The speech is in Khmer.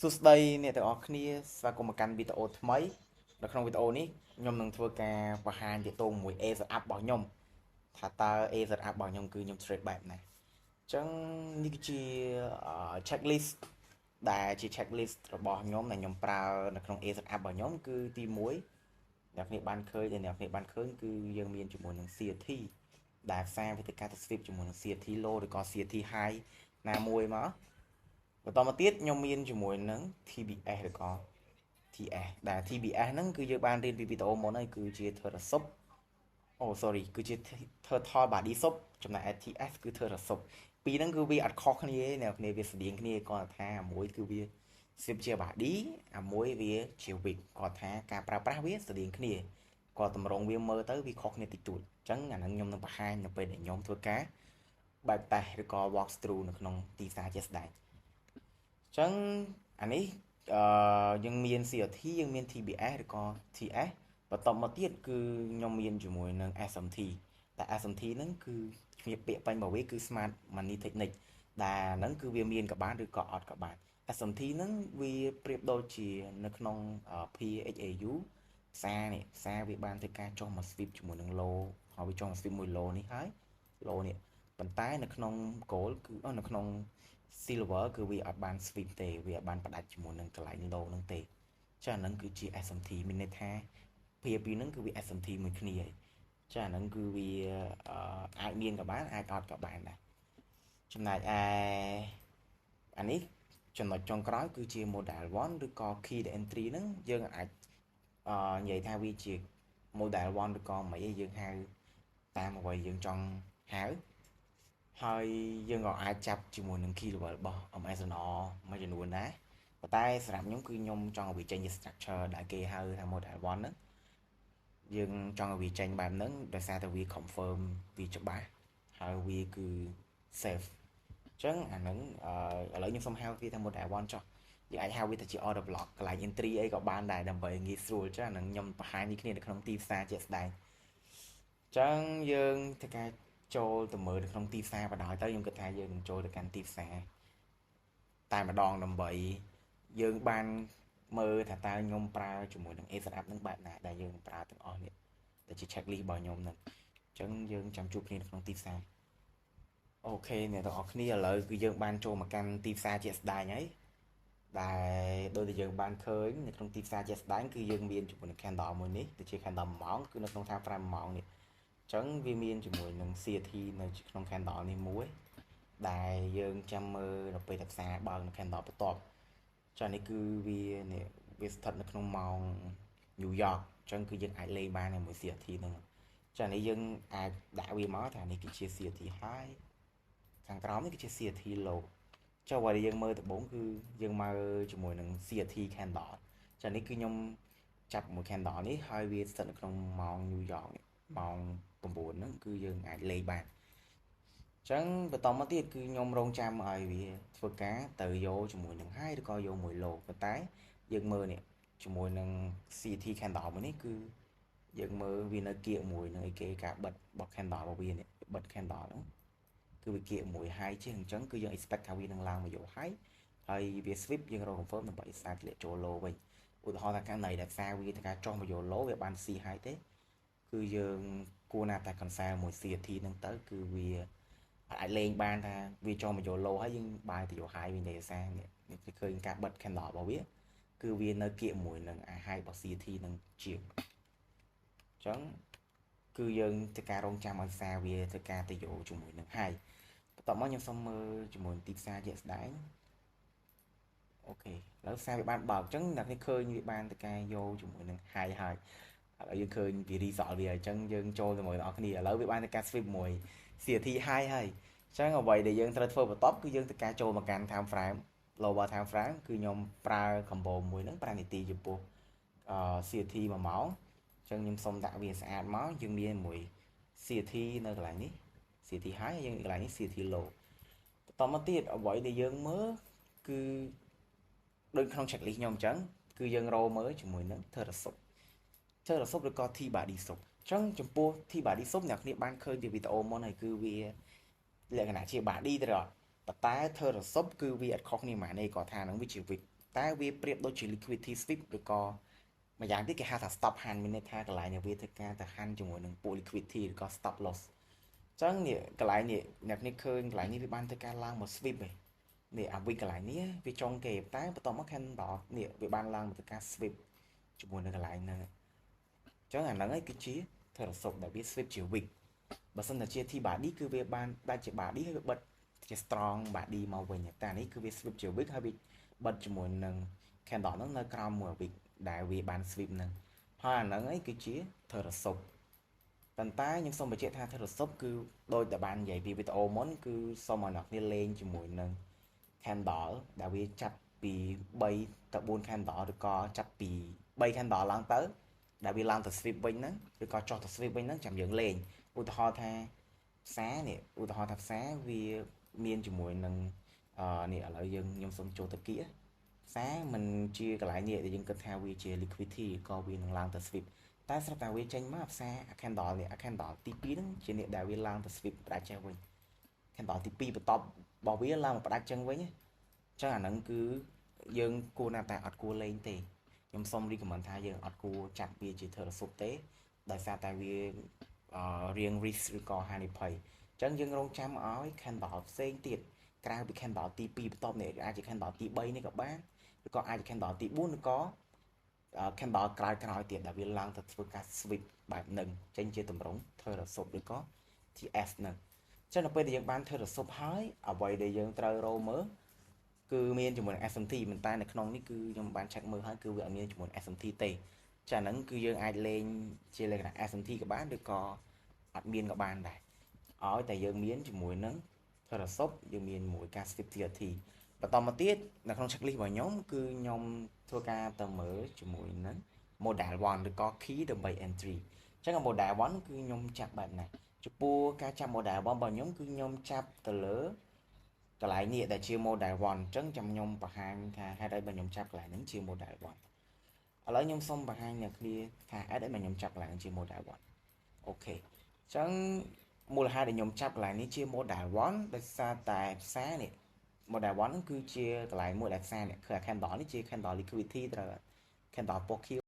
សួស្តីអ្នកទាំងអស់គ្នាស្វាគមន៍មកកាន់វីដេអូថ្មីនៅក្នុងវីដេអូនេះខ្ញុំនឹងធ្វើការបង្ហាញទាក់ទងមួយ A setup របស់ខ្ញុំថាតើ A setup របស់ខ្ញុំគឺខ្ញុំ trade បែបណាអញ្ចឹងនេះគឺជា checklist ដែលជា checklist របស់ខ្ញុំដែលខ្ញុំប្រើនៅក្នុង A setup របស់ខ្ញុំគឺទី1អ្នកគ្នាបានឃើញគឺយើងមានជាមួយនឹង CRT ដែលផ្សារវេទិកាទៅ sweep ជាមួយនឹង CRT low ឬក៏ CRT high ណាមួយមកបន្តមកទៀតខ្ញុំមានជាមួយនឹង TBS ឬក៏ TS ដែល TBS ហ្នឹងគឺយើងបានរៀនពីវីដេអូមុនហើយគឺជា Terasub sorry គឺជា Turtle Body Sub ចំណែក TS គឺ Terasub ពីរហ្នឹងគឺវាអត់ខុសគ្នាទេអ្នកគ្នាវាស្តៀងគ្នាគាត់ថាមួយគឺវា sip ជា body អាមួយវាជា wig គាត់ថាការប្រើប្រាស់វាស្តៀងគ្នាគាត់តម្រង់វាមើលទៅវាខុសគ្នាតិចតួចអញ្ចឹងអាហ្នឹងខ្ញុំនឹងបង្ហាញនៅពេលដែលខ្ញុំធ្វើការបែបតេស្តឬក៏ walk through នៅក្នុងទីផ្សារជាក់ស្ដែងអញ្ចឹងអានេះយើងមាន CRT យើងមាន TBS ឬក៏ TS បន្តមកទៀតគឺខ្ញុំមានជាមួយនឹង SMT តែ SMT ហ្នឹងគឺគ្នាពាក្យពេញរបស់វាគឺ Smart Money Technique ដែលហ្នឹងគឺវាមានក៏បានឬក៏អត់ក៏បាន SMT ហ្នឹងវាប្រៀបដូចជានៅក្នុង PHAU ផ្សារវាបានធ្វើការចុះមក sweep ជាមួយនឹង low ហើយវាចុះមក sweep មួយ low នេះហើយ low នេះប៉ុន្តែនៅក្នុង gold គឺនៅក្នុង silver គឺវាអត់បាន sweep ទេវាអត់បានផ្ដាច់ជាមួយនឹងកន្លែង low ហ្នឹងទេចាហ្នឹងគឺជា SMT មានន័យថាពីហ្នឹងគឺវា SMT មួយគ្នាហើយចាហ្នឹងគឺវាអាចមានក៏បានអាចអត់ក៏បានដែរចំណែកឯអានេះចំណុចចុងក្រោយគឺជា model 1ឬក៏ key to entry ហ្នឹងយើងអាចនិយាយថាវាជា model 1ឬក៏មិនអីយើងហៅតាមអ្វីយើងចង់ហៅហើយយើងក៏អាចចាប់ជាមួយនឹង key level របស់ MSNR មួយចំនួនដែរប៉ុន្តែសម្រាប់ខ្ញុំគឺខ្ញុំចង់ឲ្យវាចេញជា structure ដែលគេហៅថា model 1ហ្នឹងយើងចង់ឲ្យវាចេញបែបហ្នឹងដោយសារតែវា confirm វាច្បាស់ហើយវាគឺ safe អញ្ចឹងអាហ្នឹងឥឡូវខ្ញុំសុំហៅវាថា model 1ចុះយើងអាចហៅវាថាជា order block កន្លែង entry អីក៏បានដែរដើម្បីងាយស្រួលចាហ្នឹងខ្ញុំបង្ហាញនេះគ្នានៅក្នុងទីផ្សារជាក់ស្ដែងអញ្ចឹងយើងធ្វើការចូលទៅមើលនៅក្នុងទីផ្សារបដ ாய் ទៅខ្ញុំគិតថាយើងនឹងចូលទៅកាន់ទីផ្សារតែម្ដងដើម្បីយើងបានមើលថាតើខ្ញុំប្រើជាមួយនឹង A setup ហ្នឹងបែបណាដែលយើងប្រើទាំងអស់នេះដែលជា checklist របស់ខ្ញុំហ្នឹងអញ្ចឹងយើងចាំជួបគ្នានៅក្នុងទីផ្សារអូខេអ្នកទាំងអស់គ្នាឥឡូវគឺយើងបានចូលមកកាន់ទីផ្សារជាក់ស្ដែងហើយដែលដូចដែលយើងបានឃើញនៅក្នុងទីផ្សារជាក់ស្ដែងគឺយើងមានជាមួយនឹង candle មួយនេះទៅជា candle 1ម៉ោងគឺនៅក្នុង time frame 1ម៉ោងនេះអញ្ចឹងវាមានជាមួយនឹង CRT នៅក្នុង candle នេះមួយដែលយើងចាំមើលនៅពេលដែលផ្សារបើកនៅ candle បន្ទាប់ចានេះគឺវាស្ថិតនៅក្នុងម៉ោង New York អញ្ចឹងគឺយើងអាចលេងបានជាមួយ CRT ហ្នឹងចានេះយើងអាចដាក់វាមកថានេះគឺជា CRT high ខាងក្រោមនេះគឺជា CRT low ចុះអ្វីដែលយើងមើលដំបូងគឺយើងមើលជាមួយនឹង CRT candle ចានេះគឺខ្ញុំចាប់មួយ candle នេះហើយវាស្ថិតនៅក្នុងម៉ោង New York ម៉ោង9ហ្នឹងគឺយើងអាចលេងបានអញ្ចឹងបន្តមកទៀតគឺខ្ញុំរងចាំឲ្យវាធ្វើការទៅយកជាមួយនឹង high ឬក៏យកមួយ low ប៉ុន្តែយើងមើលនេះជាមួយនឹង CRT candle មួយនេះគឺយើងមើលវានៅគៀកមួយនឹងអីគេការបិទរបស់ candle របស់វានេះបិទ candle ហ្នឹងគឺវាគៀកមួយ high ជាងអញ្ចឹងគឺយើង expect ថាវានឹងឡើងមកយក high ហើយវា sweep យើងរក confirm ដើម្បីស្អាតធ្លាក់ចូល low វិញឧទាហរណ៍ថាខាងណៃដែលផ្សារវាថាការចុះមកយក low វាបាន C high ទេគឺយើងគួរណាស់តែ cancel មួយ CRT ហ្នឹងទៅគឺវាអាចលេងបានថាវាចុះមកយក low ហើយយើងបាយទៅយក high វិញទេដោយសារនេះគឺឃើញការបិទ candle របស់វាគឺវានៅគៀកមួយនឹងអា high របស់ CRT នឹងជាងអញ្ចឹងគឺយើងធ្វើការរងចាំឲ្យផ្សារវាធ្វើការទៅយកជាមួយនឹង high បន្ទាប់មកខ្ញុំសុំមើលជាមួយទីផ្សារជាក់ស្ដែងអូខេឥឡូវផ្សារវាបានបើកអញ្ចឹងអ្នកនេះឃើញវាបានទៅការយកជាមួយនឹង high ហើយឥឡូវយើងឃើញវា result វាអញ្ចឹងយើងចូលជាមួយអ្នកគ្នាឥឡូវវាបានទៅការ sweep មួយ CRT high ហើយអញ្ចឹងអ្វីដែលយើងត្រូវធ្វើបន្ទាប់គឺយើងទៅការចូលមកកាន់ time frame lower time frame គឺខ្ញុំប្រើ combo មួយហ្នឹង5នាទីចំពោះCRT 1ម៉ោងអញ្ចឹងខ្ញុំសុំដាក់វាស្អាតមកយើងមានមួយ CRT នៅកន្លែងនេះ CRT high យើងកន្លែងនេះ CRT low បន្តមកទៀតអ្វីដែលយើងមើលគឺដូចក្នុង checklist ខ្ញុំអញ្ចឹងគឺយើងរកមើលជាមួយនឹង Terasub ឬក៏ T body sub អញ្ចឹងចំពោះ T body sub អ្នកគ្នាបានឃើញពីវីដេអូមុនហើយគឺវាលក្ខណៈជា body ទៅអត់ប៉ុន្តែ Terasub គឺវាអត់ខុសគ្នាហ្មងនេះគាត់ថានឹងវាជា wig តែវាប្រៀបដូចជា liquidity sweep ឬក៏ម្យ៉ាងទៀតគេហៅថា stop hand មានន័យថាកន្លែងវាធ្វើការទៅ hand ជាមួយនឹងពួក liquidity ឬក៏ stop loss អញ្ចឹងនេះកន្លែងនេះអ្នកនេះឃើញកន្លែងនេះវាបានធ្វើការឡើងមក sweep ឯងនេះអាវិញកន្លែងនេះវាចុងគេតែបន្ទាប់មក candle នេះវាបានឡើងមកធ្វើការ sweep ជាមួយនឹងកន្លែងហ្នឹងអញ្ចឹងអាហ្នឹងឯងគឺជាធ្វើរសពដែលវា sweep ជា weak បើសិនតែជា T body គឺវាបានដាច់ជា body ហើយវាបិទជា strong body មកវិញតែនេះគឺវា sweep ជា weak ហើយវាបិទជាមួយនឹង candle ហ្នឹងនៅក្រោមមួយ weak ដែលវាបាន sweep ហ្នឹងហើយអាហ្នឹងឯងគឺជាធ្វើរសពប៉ុន្តែខ្ញុំសូមបញ្ជាក់ថាធ្វើរសពគឺដូចតែបាននិយាយពីវីដេអូមុនគឺសូមឲ្យអ្នកគ្នាលេងជាមួយនឹង candle ដែលវាចាប់ពី3ទៅ4 candle ឬក៏ចាប់ពី3 candle ឡើងទៅដែលវាឡើងទៅ sweep វិញហ្នឹងឬក៏ចុះទៅ sweep វិញហ្នឹងចាំយើងលេងឧទាហរណ៍ថាផ្សារនេះឧទាហរណ៍ថាផ្សារវាមានជាមួយនឹងនេះឥឡូវខ្ញុំសូមចូលទៅគៀផ្សារមិនជាកន្លែងនេះដែលយើងគិតថាវាជា liquidity ក៏វានឹងឡើងទៅ sweep តែស្រាប់តែវាចេញមកផ្សារ candle នេះ candle ទី2ហ្នឹងជានេះដែលវាឡើងទៅ sweep ផ្ដាច់ចេះវិញ candle ទី2បន្ទាប់របស់វាឡើងមកផ្ដាច់ចឹងវិញអញ្ចឹងអាហ្នឹងគឺយើងគួរណាស់តែអត់គួរលេងទេខ្ញុំសូម recommend ថាយើងអត់គួរចាត់វាជាធ្វើរសពទេដោយសារតែវារៀង risk ឬក៏ហានិភ័យអញ្ចឹងយើងរងចាំឲ្យ candle ផ្សេងទៀតក្រៅពី candle ទី2បន្ទាប់នេះអាចជា candle ទី3នេះក៏បានឬក៏អាចជា candle ទី4ឬក៏ candle ក្រោយទៀតដែលវាឡើងទៅធ្វើការ sweep បែបហ្នឹងចេញជាតម្រង់ធ្វើរសពឬក៏ TS ហ្នឹងចឹងដល់ពេលដែលយើងបានធ្វើរសពហើយអ្វីដែលយើងត្រូវរកមើលគឺមានជាមួយនឹង SMT ប៉ុន្តែនៅក្នុងនេះគឺខ្ញុំបាន check មើលហើយគឺវាអត់មានជាមួយនឹង SMT ទេចាហ្នឹងគឺយើងអាចលេងជាលក្ខណៈ SMT ក៏បានឬក៏អត់មានក៏បានដែរឲ្យតែយើងមានជាមួយនឹងធ្វើរសពយើងមានមួយការ skip TRT បន្តមកទៀតនៅក្នុង checklist របស់ខ្ញុំគឺខ្ញុំធ្វើការទៅមើលជាមួយនឹង model 1ឬក៏ key ដើម្បី entry អញ្ចឹង model 1គឺខ្ញុំចាប់បែបណាចំពោះការចាប់ model 1របស់ខ្ញុំគឺខ្ញុំចាប់ទៅលើកន្លែងនេះដែលជា model 1អញ្ចឹងចាំខ្ញុំបង្ហាញថាហេតុអីបើខ្ញុំចាប់កន្លែងហ្នឹងជា model 1ឥឡូវខ្ញុំសូមបង្ហាញអ្នកគ្នាថាហេតុអីបើខ្ញុំចាប់កន្លែងជា model 1អូខេអញ្ចឹងមូលហេតុដែលខ្ញុំចាប់កន្លែងនេះជា model 1ដោយសារតែផ្សារនេះ model 1ហ្នឹងគឺជាកន្លែងមួយដែលផ្សារនេះគឺ candle នេះជា candle liquidity ត្រូវ candle ពណ៌ខៀវ